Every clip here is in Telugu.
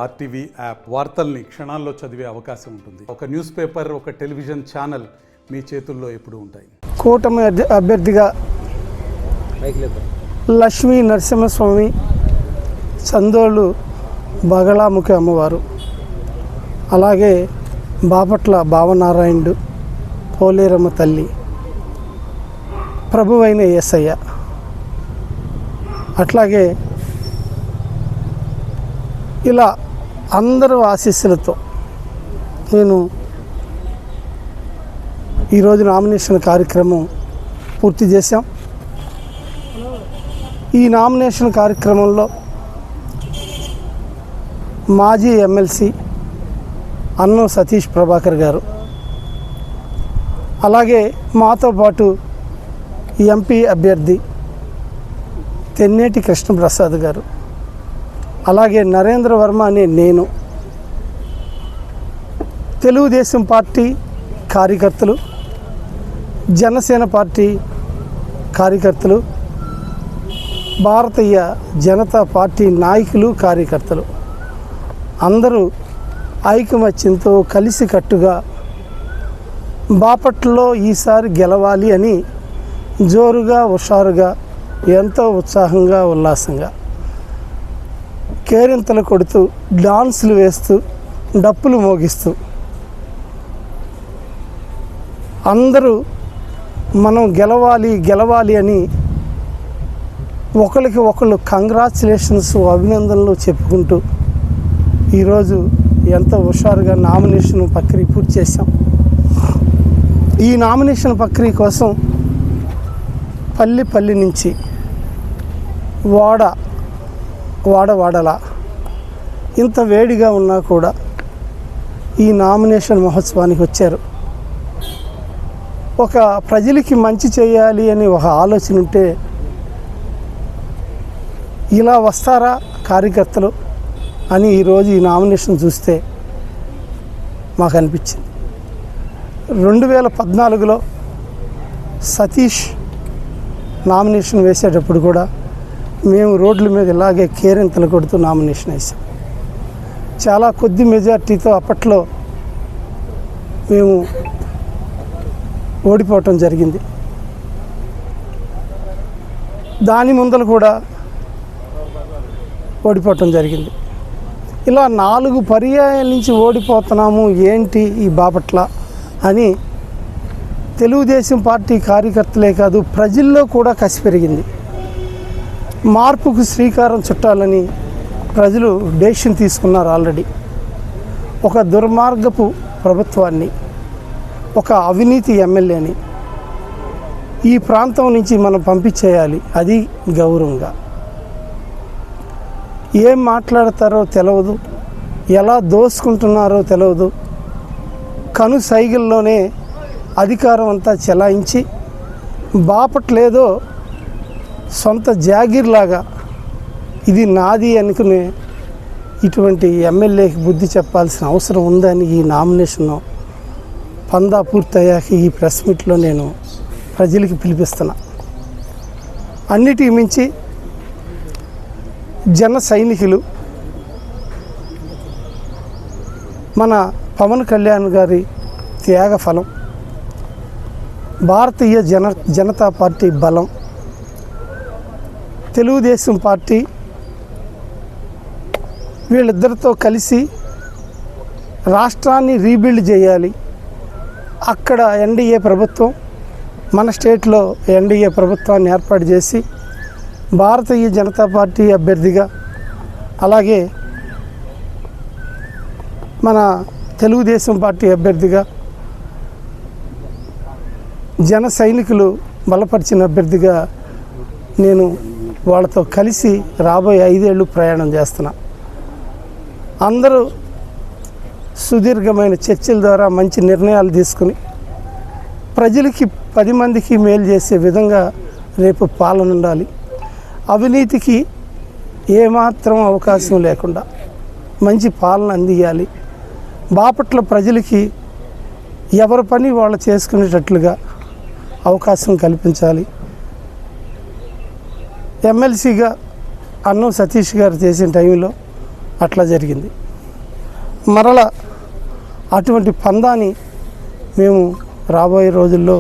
ఆర్టీవీ యాప్ వార్తల్ని క్షణాల్లో చదివే అవకాశం ఉంటుంది. ఒక న్యూస్ పేపర్, ఒక టెలివిజన్ ఛానల్ మీ చేతుల్లో ఎప్పుడూ ఉంటాయి. కూటమి అభ్యర్థిగా లక్ష్మీ నరసింహస్వామి, చందోళ్ళు బగళాముఖి అమ్మవారు, అలాగే బాపట్ల భావనారాయణుడు, పోలేరమ్మ తల్లి, ప్రభువైన యేసయ్య, అట్లాగే ఇలా అందరూ ఆశీస్సులతో నేను ఈరోజు నామినేషన్ కార్యక్రమం పూర్తి చేశాం. ఈ నామినేషన్ కార్యక్రమంలో మాజీ ఎమ్మెల్సీ అన్నం సతీష్ ప్రభాకర్ గారు, అలాగే మాతో పాటు ఎంపీ అభ్యర్థి తెన్నేటి కృష్ణప్రసాద్ గారు, అలాగే నరేంద్ర వర్మ అనే నేను, తెలుగుదేశం పార్టీ కార్యకర్తలు, జనసేన పార్టీ కార్యకర్తలు, భారతీయ జనతా పార్టీ నాయకులు, కార్యకర్తలు అందరూ ఐకమత్యంతో కలిసికట్టుగా బాపట్లలో ఈసారి గెలవాలి అని జోరుగా, హుషారుగా, ఎంతో ఉత్సాహంగా, ఉల్లాసంగా కేరింతలు కొడుతూ, డాన్సులు వేస్తూ, డప్పులు మోగిస్తూ అందరూ మనం గెలవాలి అని ఒకరికి ఒకళ్ళు కంగ్రాచులేషన్స్, అభినందనలు చెప్పుకుంటూ ఈరోజు ఎంతో హుషారుగా నామినేషన్ ప్రక్రియ పూర్తి చేశాం. ఈ నామినేషన్ ప్రక్రియ కోసం పల్లి నుంచి వాడలా ఇంత వేడిగా ఉన్నా కూడా ఈ నామినేషన్ మహోత్సవానికి వచ్చారు. ఒక ప్రజలకి మంచి చేయాలి అని ఒక ఆలోచన ఉంటే ఇలా వస్తారా కార్యకర్తలు అని ఈరోజు ఈ నామినేషన్ చూస్తే మాకు అనిపించింది. 2014లో సతీష్ నామినేషన్ వేసేటప్పుడు కూడా మేము రోడ్ల మీద ఇలాగే కేరింతలు కొడుతూ నామినేషన్ వేసాం. చాలా కొద్ది మెజార్టీతో అప్పట్లో మేము ఓడిపోవటం జరిగింది. దాని ముందలు కూడా ఓడిపోవటం జరిగింది. ఇలా 4 పర్యాయాల నుంచి ఓడిపోతున్నాము ఏంటి ఈ బాపట్ల అని తెలుగుదేశం పార్టీ కార్యకర్తలే కాదు, ప్రజల్లో కూడా కసి పెరిగింది. మార్పుకు శ్రీకారం చుట్టాలని ప్రజలు డెసిషన్ తీసుకున్నారు. ఆల్రెడీ ఒక దుర్మార్గపు ప్రభుత్వాన్ని, ఒక అవినీతి ఎమ్మెల్యేని ఈ ప్రాంతం నుంచి మనం పంపించేయాలి. అది గౌరవంగా. ఏం మాట్లాడతారో తెలియదు, ఎలా దోసుకుంటున్నారో తెలియదు, కను సైగల్లోనే అధికారం అంతా చెలాయించి బాపట్లేదో సొంత జాగీర్లాగా ఇది నాది అనుకునే ఇటువంటి ఎమ్మెల్యేకి బుద్ధి చెప్పాల్సిన అవసరం ఉందని ఈ నామినేషన్ పందా పూర్తయ్యాక ఈ ప్రెస్ మీట్లో నేను ప్రజలకి పిలిపిస్తున్నా. అన్నిటికి మించి జన సైనికులు, మన పవన్ కళ్యాణ్ గారి త్యాగ ఫలం, భారతీయ జనతా పార్టీ బలం, తెలుగుదేశం పార్టీ వీళ్ళిద్దరితో కలిసి రాష్ట్రాన్ని రీబిల్డ్ చేయాలి. అక్కడ ఎన్డీఏ ప్రభుత్వం, మన స్టేట్లో ఎన్డీఏ ప్రభుత్వాన్ని ఏర్పాటు చేసి భారతీయ జనతా పార్టీ అభ్యర్థిగా, అలాగే మన తెలుగుదేశం పార్టీ అభ్యర్థిగా, జన సైనికులు బలపరిచిన అభ్యర్థిగా నేను వాళ్ళతో కలిసి రాబోయే 5 ఏళ్ళు ప్రయాణం చేస్తున్నా. అందరూ సుదీర్ఘమైన చర్చల ద్వారా మంచి నిర్ణయాలు తీసుకుని ప్రజలకి 10 మందికి మేలు చేసే విధంగా రేపు పాలన ఉండాలి. అవినీతికి ఏమాత్రం అవకాశం లేకుండా మంచి పాలన అందియాలి. బాపట్ల ప్రజలకి ఎవరి పని వాళ్ళు చేసుకునేటట్లుగా అవకాశం కల్పించాలి. ఎమ్మెల్సీగా అన్నం సతీష్ గారు చేసిన టైంలో అట్లా జరిగింది. మరలా అటువంటి పందాన్ని మేము రాబోయే రోజుల్లో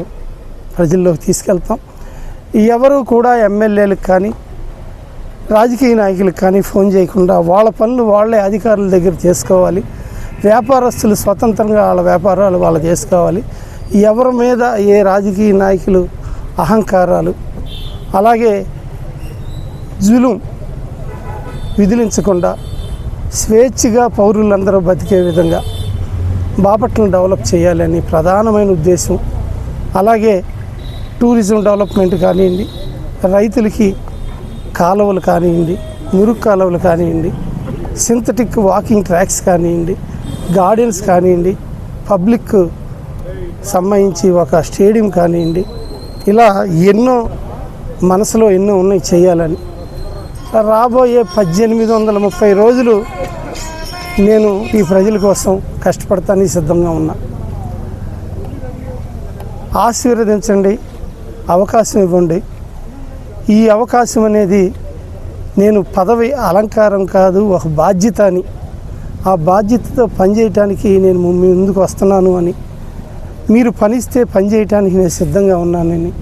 ప్రజల్లోకి తీసుకెళ్తాం. ఎవరు కూడా ఎమ్మెల్యేలకు కానీ రాజకీయ నాయకులకు కానీ ఫోన్ చేయకుండా వాళ్ళ పనులు వాళ్ళే అధికారుల దగ్గర చేసుకోవాలి. వ్యాపారస్తులు స్వతంత్రంగా వాళ్ళ వ్యాపారాలు వాళ్ళు చేసుకోవాలి. ఎవరి మీద ఏ రాజకీయ నాయకులు అహంకారాలు అలాగే జులుం విధిలించకుండా స్వేచ్ఛగా పౌరులందరూ బతికే విధంగా బాపట్లను డెవలప్ చేయాలని ప్రధానమైన ఉద్దేశం. అలాగే టూరిజం డెవలప్మెంట్ కానివ్వండి, రైతులకి కాలువలు కానివ్వండి, మురుగు కాలువలు కానివ్వండి, సింథటిక్ వాకింగ్ ట్రాక్స్ కానివ్వండి, గార్డెన్స్ కానివ్వండి, పబ్లిక్ సంబంధించి ఒక స్టేడియం కానివ్వండి, ఇలా ఎన్నో మనసులో ఎన్నో ఉన్నాయి చేయాలని. రాబోయే 1830 రోజులు నేను ఈ ప్రజల కోసం కష్టపడతానికి సిద్ధంగా ఉన్నా. ఆశీర్వదించండి, అవకాశం ఇవ్వండి. ఈ అవకాశం అనేది నేను పదవి అలంకారం కాదు, ఒక బాధ్యత అని. ఆ బాధ్యతతో పనిచేయటానికి నేను మీ ముందుకు వస్తున్నాను అని, మీరు పనిస్తే పనిచేయటానికి నేను సిద్ధంగా ఉన్నానని.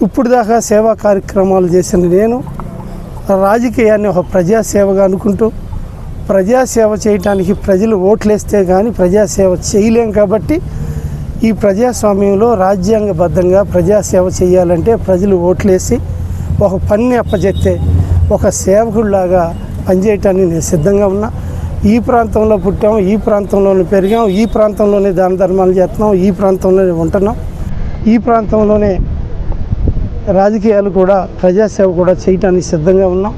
ఇప్పుడు దాకా సేవా కార్యక్రమాలు చేసిన నేను రాజకీయాన్ని ఒక ప్రజాసేవగా అనుకుంటూ ప్రజాసేవ చేయటానికి ప్రజలు ఓట్లేస్తే కానీ ప్రజాసేవ చేయలేం. కాబట్టి ఈ ప్రజాస్వామ్యంలో రాజ్యాంగబద్ధంగా ప్రజాసేవ చేయాలంటే ప్రజలు ఓట్లేసి ఒక పనిని అప్పచెప్తే ఒక సేవకుడిలాగా పనిచేయటానికి నేను సిద్ధంగా ఉన్నా. ఈ ప్రాంతంలో పుట్టాం, ఈ ప్రాంతంలోనే పెరిగాం, ఈ ప్రాంతంలోనే దాన ధర్మాలు చేస్తున్నాం, ఈ ప్రాంతంలోనే ఉంటున్నాం, ఈ ప్రాంతంలోనే రాజకీయాలు కూడా ప్రజాసేవ కూడా చేయటానికి సిద్ధంగా ఉన్నాం.